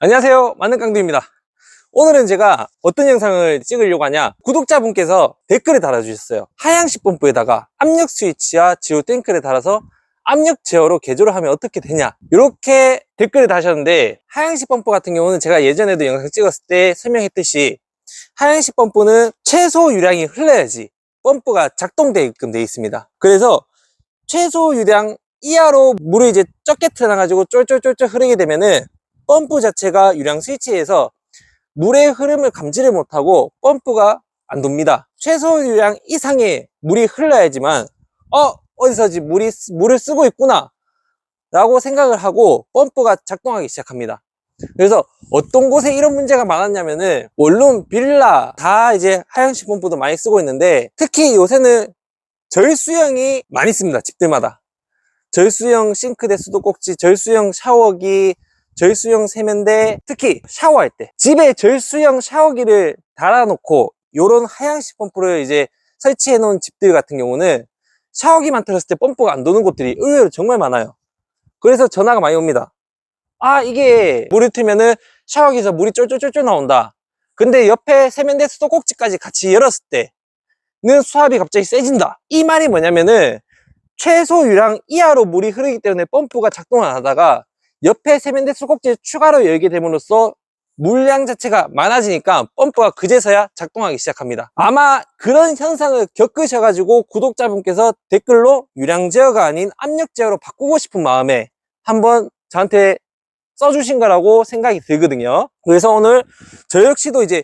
안녕하세요, 만능깡두입니다. 오늘은 제가 어떤 영상을 찍으려고 하냐, 구독자분께서 댓글을 달아주셨어요. 하향식 펌프에다가 압력 스위치와 지오 탱크를 달아서 압력 제어로 개조를 하면 어떻게 되냐, 이렇게 댓글을 다셨는데, 하향식 펌프 같은 경우는 제가 예전에도 영상 찍었을 때 설명했듯이 하향식 펌프는 최소 유량이 흘러야지 펌프가 작동되게끔 되어 있습니다. 그래서 최소 유량 이하로 물을 이제 적게 틀어놔가지고 쫄쫄쫄쫄 흐르게 되면은 펌프 자체가 유량 스위치에서 물의 흐름을 감지를 못하고 펌프가 안 돕니다. 최소 유량 이상의 물이 흘러야지만 어디서 물을 쓰고 있구나 라고 생각을 하고 펌프가 작동하기 시작합니다. 그래서 어떤 곳에 이런 문제가 많았냐면은, 원룸, 빌라 다 이제 하향식 펌프도 많이 쓰고 있는데, 특히 요새는 절수형이 많이 씁니다. 집들마다 절수형 싱크대 수도꼭지, 절수형 샤워기, 절수형 세면대, 특히 샤워할 때 집에 절수형 샤워기를 달아놓고 요런 하향식 펌프를 이제 설치해 놓은 집들 같은 경우는 샤워기만 틀었을 때 펌프가 안 도는 곳들이 의외로 정말 많아요. 그래서 전화가 많이 옵니다. 이게 물을 틀면은 샤워기에서 물이 쫄쫄쫄쫄 나온다. 근데 옆에 세면대 수도꼭지까지 같이 열었을 때는 수압이 갑자기 세진다. 이 말이 뭐냐면은, 최소 유량 이하로 물이 흐르기 때문에 펌프가 작동을 안 하다가 옆에 세면대 수도꼭지를 추가로 열게 됨으로써 물량 자체가 많아지니까 펌프가 그제서야 작동하기 시작합니다. 아마 그런 현상을 겪으셔가지고 구독자분께서 댓글로 유량 제어가 아닌 압력 제어로 바꾸고 싶은 마음에 한번 저한테 써주신 거라고 생각이 들거든요. 그래서 오늘 저 역시도 이제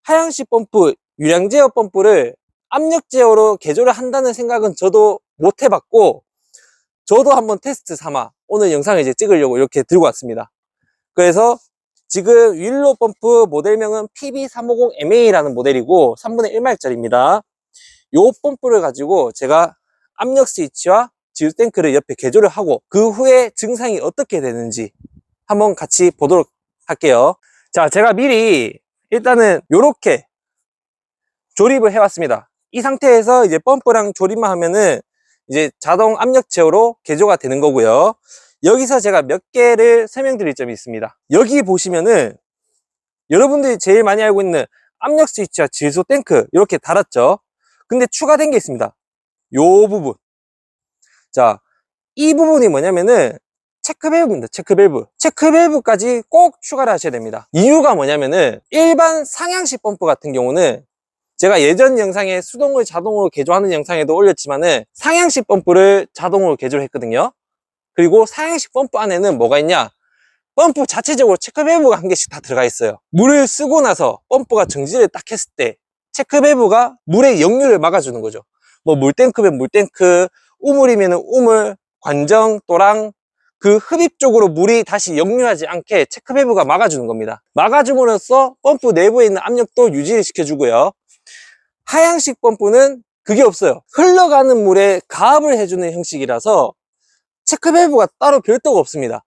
하향식 펌프, 유량 제어 펌프를 압력 제어로 개조를 한다는 생각은 저도 못 해봤고, 저도 한번 테스트 삼아 오늘 영상을 이제 찍으려고 이렇게 들고 왔습니다. 그래서 지금 윌로 펌프 모델명은 PB350MA라는 모델이고 3분의 1마력짜리입니다. 이 펌프를 가지고 제가 압력 스위치와 지우 탱크를 옆에 개조를 하고 그 후에 증상이 어떻게 되는지 한번 같이 보도록 할게요. 자, 제가 미리 일단은 이렇게 조립을 해왔습니다. 이 상태에서 이제 펌프랑 조립만 하면은 이제 자동 압력 제어로 개조가 되는 거고요. 여기서 제가 몇 개를 설명드릴 점이 있습니다. 여기 보시면은 여러분들이 제일 많이 알고 있는 압력 스위치와 질소 탱크 이렇게 달았죠. 근데 추가된 게 있습니다. 요 부분. 자, 이 부분이 뭐냐면은 체크밸브입니다. 체크밸브. 체크밸브까지 꼭 추가를 하셔야 됩니다. 이유가 뭐냐면은, 일반 상향식 펌프 같은 경우는 제가 예전 영상에 수동을 자동으로 개조하는 영상에도 올렸지만은 상향식 펌프를 자동으로 개조를 했거든요. 그리고 상향식 펌프 안에는 뭐가 있냐, 펌프 자체적으로 체크밸브가 한 개씩 다 들어가 있어요. 물을 쓰고 나서 펌프가 정지를 딱 했을 때 체크밸브가 물의 역류를 막아주는 거죠. 뭐 물탱크면 물탱크, 우물이면 우물, 관정, 또랑 그 흡입 쪽으로 물이 다시 역류하지 않게 체크밸브가 막아주는 겁니다. 막아줌으로써 펌프 내부에 있는 압력도 유지를 시켜주고요. 하향식 펌프는 그게 없어요. 흘러가는 물에 가압을 해주는 형식이라서 체크밸브가 따로 별도가 없습니다.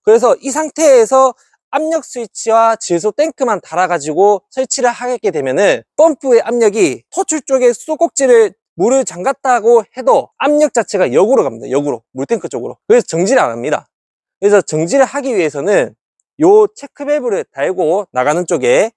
그래서 이 상태에서 압력 스위치와 질소 탱크만 달아가지고 설치를 하게 되면은 펌프의 압력이 토출 쪽에 수도꼭지를 물을 잠갔다고 해도 압력 자체가 역으로 갑니다. 역으로, 물탱크 쪽으로. 그래서 정지를 안 합니다. 그래서 정지를 하기 위해서는 요 체크밸브를 달고 나가는 쪽에,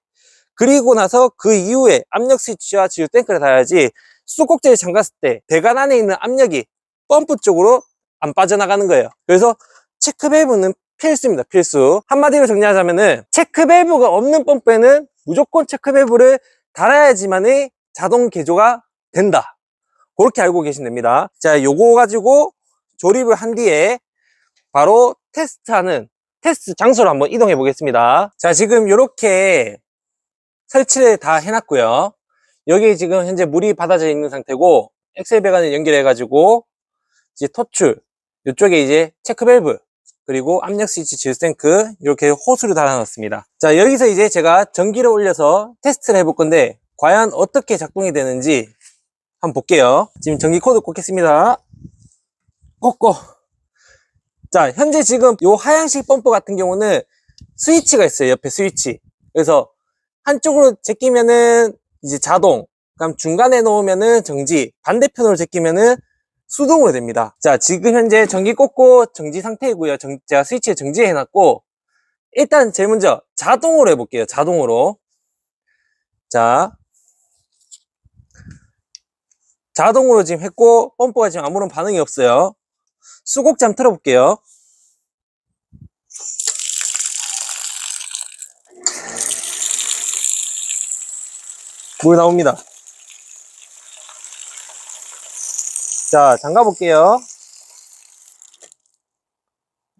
그리고 나서 그 이후에 압력 스위치와 지우 탱크를 달아야지 수도꼭지를 잠갔을 때 배관 안에 있는 압력이 펌프 쪽으로 안 빠져나가는 거예요. 그래서 체크밸브는 필수입니다. 필수. 한마디로 정리하자면은, 체크밸브가 없는 펌프에는 무조건 체크밸브를 달아야지만이 자동 개조가 된다. 그렇게 알고 계시면 됩니다. 자, 요거 가지고 조립을 한 뒤에 바로 테스트하는 테스트 장소로 한번 이동해 보겠습니다. 자, 지금 이렇게 설치를 다 해놨고요. 여기 지금 현재 물이 받아져 있는 상태고, 엑셀 배관을 연결해 가지고 이제 토출, 이쪽에 이제 체크밸브, 그리고 압력 스위치 질탱크 이렇게 호스를 달아놨습니다. 자, 여기서 이제 제가 전기를 올려서 테스트를 해볼 건데 과연 어떻게 작동이 되는지 한번 볼게요. 지금 전기 코드 꽂겠습니다. 꽂고. 자, 현재 지금 요 하향식 펌프 같은 경우는 스위치가 있어요. 옆에 스위치. 그래서 한쪽으로 제끼면은 이제 자동, 그럼 중간에 놓으면은 정지, 반대편으로 제끼면은 수동으로 됩니다. 자, 지금 현재 전기 꽂고 정지 상태이고요. 제가 스위치에 정지해 놨고, 일단 제일 먼저 자동으로 해볼게요. 자동으로. 자, 자동으로 지금 했고 펌프가 지금 아무런 반응이 없어요. 수곡지 한번 틀어볼게요. 물 나옵니다. 자, 잠가 볼게요.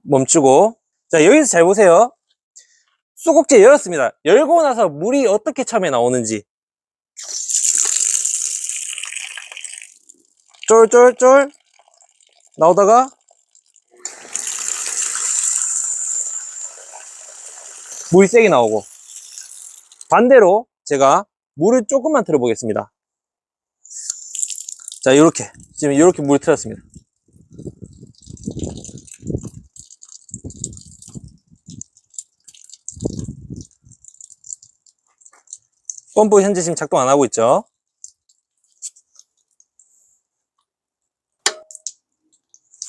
멈추고. 자, 여기서 잘 보세요. 수곡지 열었습니다. 열고 나서 물이 어떻게 처음에 나오는지. 쫄쫄쫄 나오다가 물이 세게 나오고, 반대로 제가 물을 조금만 틀어 보겠습니다. 자, 이렇게 지금 이렇게 물을 틀었습니다. 펌프 현재 지금 작동 안 하고 있죠.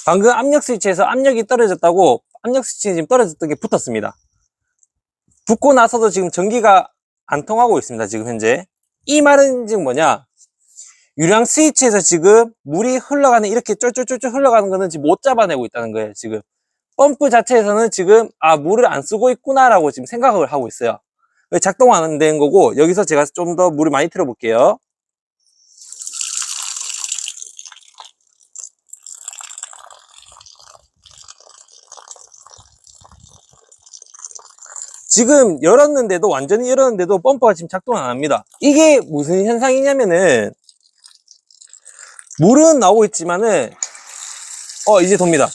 방금 압력 스위치에서 압력이 떨어졌다고, 압력 스위치 지금 떨어졌던 게 붙었습니다. 붙고 나서도 지금 전기가 안 통하고 있습니다. 지금 현재. 이 말은 지금 뭐냐, 유량 스위치에서 지금 물이 흘러가는, 이렇게 쫄쫄쫄쫄 흘러가는 거는 지금 못 잡아내고 있다는 거예요. 지금 펌프 자체에서는 지금 물을 안 쓰고 있구나 라고 지금 생각을 하고 있어요. 작동 안 된 거고, 여기서 제가 좀 더 물을 많이 틀어 볼게요. 지금 열었는데도, 완전히 열었는데도 펌프가 지금 작동 안 합니다. 이게 무슨 현상이냐면은, 물은 나오고 있지만은 이제 돕니다.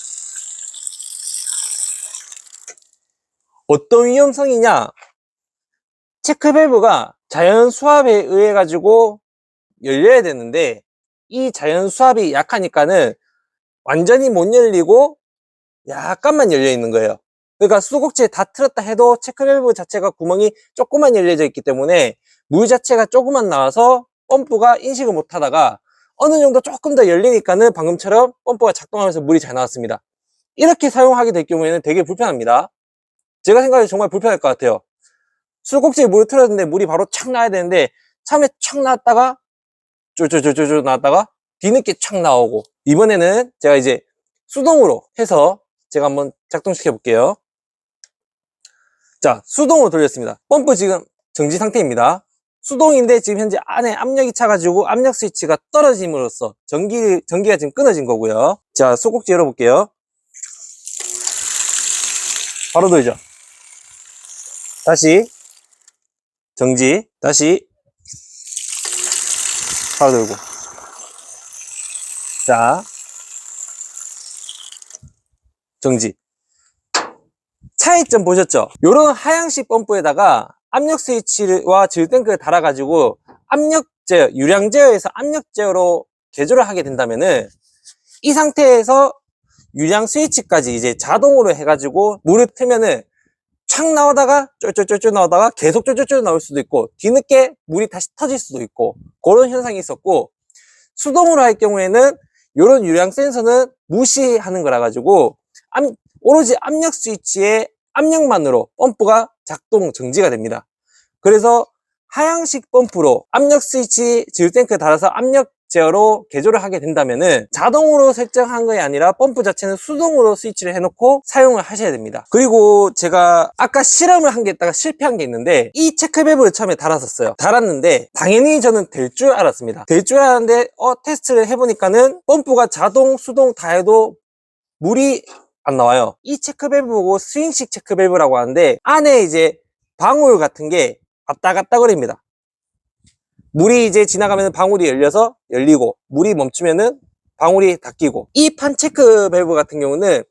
어떤 위험성이냐, 체크밸브가 자연 수압에 의해 가지고 열려야 되는데, 이 자연 수압이 약하니까는 완전히 못 열리고 약간만 열려 있는 거예요. 그러니까 수도꼭지에 다 틀었다 해도 체크밸브 자체가 구멍이 조금만 열려져 있기 때문에 물 자체가 조금만 나와서 펌프가 인식을 못 하다가 어느 정도 조금 더 열리니까는 방금처럼 펌프가 작동하면서 물이 잘 나왔습니다. 이렇게 사용하게 될 경우에는 되게 불편합니다. 제가 생각해 정말 불편할 것 같아요. 수도꼭지에 물을 틀었는데 물이 바로 착 나와야 되는데, 처음에 착 나왔다가 쫄쫄쫄쫄 나왔다가 뒤늦게 착 나오고, 이번에는 제가 이제 수동으로 해서 제가 한번 작동시켜 볼게요. 자, 수동으로 돌렸습니다. 펌프 지금 정지 상태입니다. 수동인데 지금 현재 안에 압력이 차가지고 압력 스위치가 떨어짐으로써 전기가 지금 끊어진 거고요. 자, 수곡지 열어볼게요. 바로 돌죠. 다시 정지, 다시 바로 돌고. 자, 정지. 차이점 보셨죠? 요런 하향식 펌프에다가 압력 스위치와 질 탱크를 달아가지고 압력 제어, 유량 제어에서 압력 제어로 개조를 하게 된다면은, 이 상태에서 유량 스위치까지 이제 자동으로 해가지고 물을 틀면은 착 나오다가 쫄쫄쫄쫄 나오다가 계속 쫄쫄쫄 나올 수도 있고, 뒤늦게 물이 다시 터질 수도 있고, 그런 현상이 있었고, 수동으로 할 경우에는 이런 유량 센서는 무시하는 거라 가지고 오로지 압력 스위치의 압력만으로 펌프가 작동 정지가 됩니다. 그래서 하향식 펌프로 압력 스위치 질 탱크 달아서 압력 제어로 개조를 하게 된다면은 자동으로 설정한 것이 아니라 펌프 자체는 수동으로 스위치를 해놓고 사용을 하셔야 됩니다. 그리고 제가 아까 실험을 한 게 있다가 실패한 게 있는데, 이 체크밸브를 처음에 달았었어요. 달았는데 당연히 저는 될 줄 알았습니다. 될 줄 알았는데 테스트를 해보니까는 펌프가 자동 수동 다 해도 물이 안 나와요. 이 체크밸브 보고 스윙식 체크밸브라고 하는데, 안에 이제 방울 같은 게 왔다 갔다 거립니다. 물이 이제 지나가면 방울이 열려서 열리고, 물이 멈추면은 방울이 닫히고. 이 판 체크 밸브 같은 경우는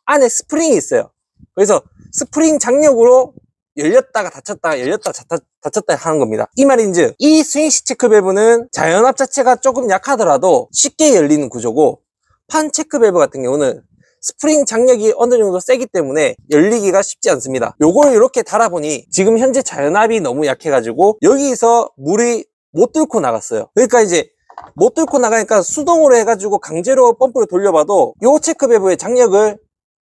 안에 스프링이 있어요. 그래서 스프링 장력으로 열렸다가 닫혔다가 열렸다가 닫혔다 하는 겁니다. 이 말인즉 이 스윙식 체크 밸브는 자연압 자체가 조금 약하더라도 쉽게 열리는 구조고, 판 체크 밸브 같은 경우는 스프링 장력이 어느 정도 세기 때문에 열리기가 쉽지 않습니다. 요걸 이렇게 달아보니 지금 현재 자연압이 너무 약해가지고 여기서 물이 못 뚫고 나갔어요. 그러니까 이제 못 뚫고 나가니까 수동으로 해가지고 강제로 펌프를 돌려봐도 요 체크 밸브의 장력을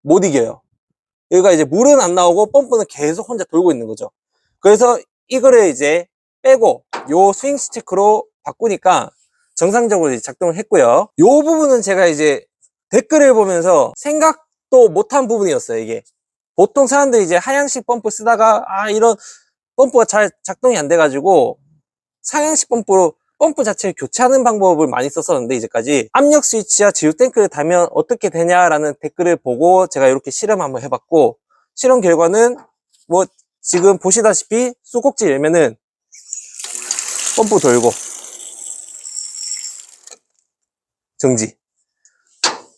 못 이겨요. 여기가 이제 물은 안 나오고 펌프는 계속 혼자 돌고 있는 거죠. 그래서 이거를 이제 빼고 요 스윙스 체크로 바꾸니까 정상적으로 이제 작동을 했고요. 요 부분은 제가 이제 댓글을 보면서 생각도 못한 부분이었어요. 이게 보통 사람들이 이제 하향식 펌프 쓰다가 이런 펌프가 잘 작동이 안 돼가지고 상향식 펌프로 펌프 자체를 교체하는 방법을 많이 썼었는데, 이제까지 압력 스위치와 지우 탱크를 달면 어떻게 되냐라는 댓글을 보고 제가 이렇게 실험 한번 해봤고, 실험 결과는 뭐 지금 보시다시피 수꼭지 열면은 펌프 돌고 정지.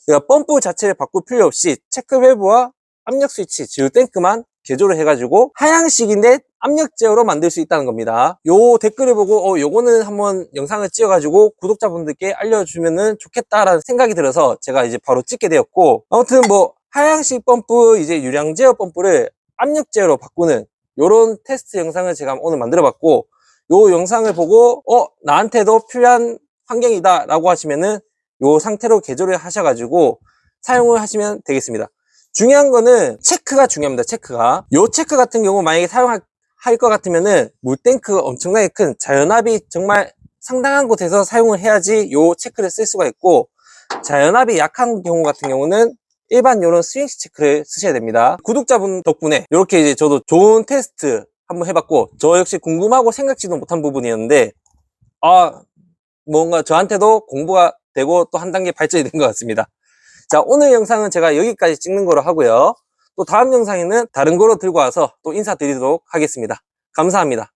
그러니까 펌프 자체를 바꿀 필요 없이 체크 밸브와 압력 스위치, 지우 탱크만 개조를 해가지고 하향식인데 압력 제어로 만들 수 있다는 겁니다. 요 댓글을 보고 요거는 한번 영상을 찍어가지고 구독자분들께 알려주면은 좋겠다라는 생각이 들어서 제가 이제 바로 찍게 되었고, 아무튼 뭐 하향식 펌프 이제 유량 제어 펌프를 압력 제어로 바꾸는 요런 테스트 영상을 제가 오늘 만들어 봤고, 요 영상을 보고 나한테도 필요한 환경이다 라고 하시면은 요 상태로 개조를 하셔가지고 사용을 하시면 되겠습니다. 중요한 거는 체크가 중요합니다. 체크가. 요 체크 같은 경우 만약에 사용할 것 같으면은 물탱크가 엄청나게 큰 자연압이 정말 상당한 곳에서 사용을 해야지 요 체크를 쓸 수가 있고, 자연압이 약한 경우 같은 경우는 일반 요런 스윙스 체크를 쓰셔야 됩니다. 구독자분 덕분에 이렇게 이제 저도 좋은 테스트 한번 해봤고, 저 역시 궁금하고 생각지도 못한 부분이었는데 뭔가 저한테도 공부가 되고 또 한 단계 발전이 된 것 같습니다. 자, 오늘 영상은 제가 여기까지 찍는 거로 하고요. 또 다음 영상에는 다른 거로 들고 와서 또 인사드리도록 하겠습니다. 감사합니다.